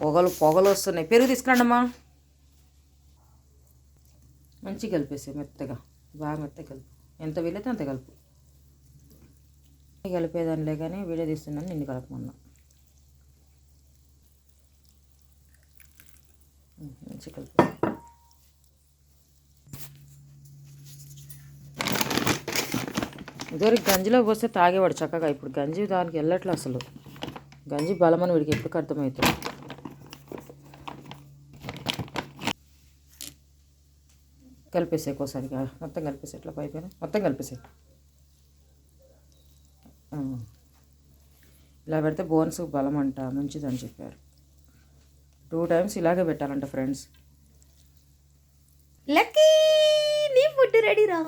పొగలు పొగలు వస్తున్నాయి. పెరుగు తీసుకురండి అమ్మా. మంచిగా కలిపేసి మెత్తగా, బాగా మెత్తగా కలుపు. ఎంత వీలైతే అంత కలుపు. కలిపేదానిలే కానీ వీడియో తీస్తున్నాను, నిన్ను కలపమన్నా. మంచిగా కలుపు. ఇదివరకు గంజిలో పోస్తే తాగేవాడు చక్కగా. ఇప్పుడు గంజి దానికి వెళ్ళట్లే అసలు. గంజి బలమని వీడికి ఎప్పుడు అర్థమవుతుంది. కలిపేసే ఒకసారిగా మొత్తం కలిపేసి ఎట్లా పైపైన మొత్తం కలిపేసే. ఇలా పెడితే బోన్స్ బలం అంట, మంచిదని చెప్పారు. 2 times ఇలాగే పెట్టాలంట ఫ్రెండ్స్. లక్కీ నీ ఫుడ్ రెడీ రా.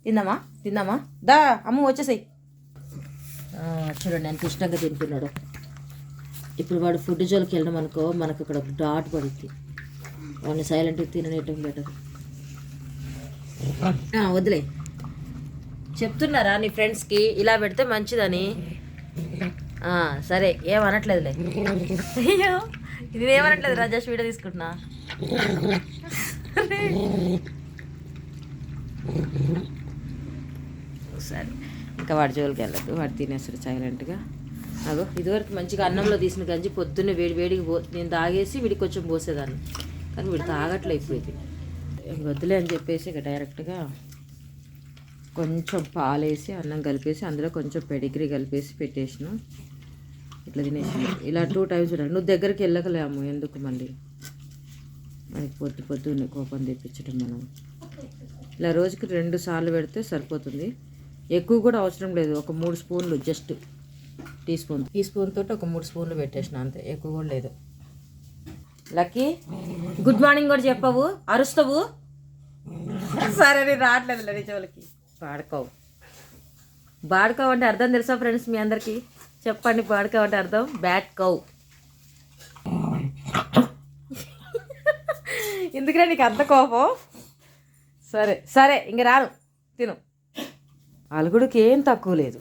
తిందామా తిందామా, దా అమ్మ వచ్చేసాయి. చూడండి ఎంత ఇష్టంగా తింటున్నాడు. ఇప్పుడు వాడు ఫుడ్ జోలికి వెళ్ళడం అనుకో, మనకు ఇక్కడ ఒక డాట్ పడుద్ది. వాడిని సైలెంట్గా తిననేయటం బెటర్. వదిలే, చెప్తున్నారా నీ ఫ్రెండ్స్కి ఇలా పెడితే మంచిదని? సరే ఏమనట్లేదులే. అయ్యో ఇది ఏమనట్లేదు రా, జస్ట్ వీడియో తీసుకుంటున్నా. సరే ఇంకా వాడి జోలికి వెళ్ళదు, వాడు తినేస్తాడు సైలెంట్గా. అగో ఇదివరకు మంచిగా అన్నంలో తీసిన గంజి పొద్దున్నే వేడికి నేను తాగేసి వీడికి కొంచెం పోసేదాన్ని, కానీ వీడు తాగట్లే ఇప్పుడు. ఇది వద్దులే అని చెప్పేసి ఇక డైరెక్ట్గా కొంచెం పాలేసి అన్నం కలిపేసి అందులో కొంచెం పెడిగ్రీ కలిపేసి పెట్టేసిన. ఇట్లా తినేసి ఇలా 2 times చూడాలి. నువ్వు దగ్గరికి వెళ్ళకలేము, ఎందుకు మళ్ళీ మనకి పొద్దున్నే కోపం తెప్పించడం. మనం ఇలా రోజుకి 2 సార్లు పెడితే సరిపోతుంది. ఎక్కువ కూడా అవసరం లేదు. ఒక 3 స్పూన్లు, జస్ట్ టీ స్పూన్ తోటి ఒక 3 స్పూన్లు పెట్టేసిన అంతే, ఎక్కువ కూడా లేదు. లక్కీ గుడ్ మార్నింగ్ కూడా చెప్పవు, అరుస్తావు. సరే నేను రావట్లేదు నీ చెవులకి. బాడుకోవు అంటే అర్థం తెలుసా ఫ్రెండ్స్ మీ అందరికీ? చెప్పండి, బాడుకోవు అంటే అర్థం బ్యాట్ కౌ. ఎందుకంటే నీకు అంత కోపం? సరే సరే ఇంక రాను, తిను. అలుగుడికి ఏం తక్కువ లేదు.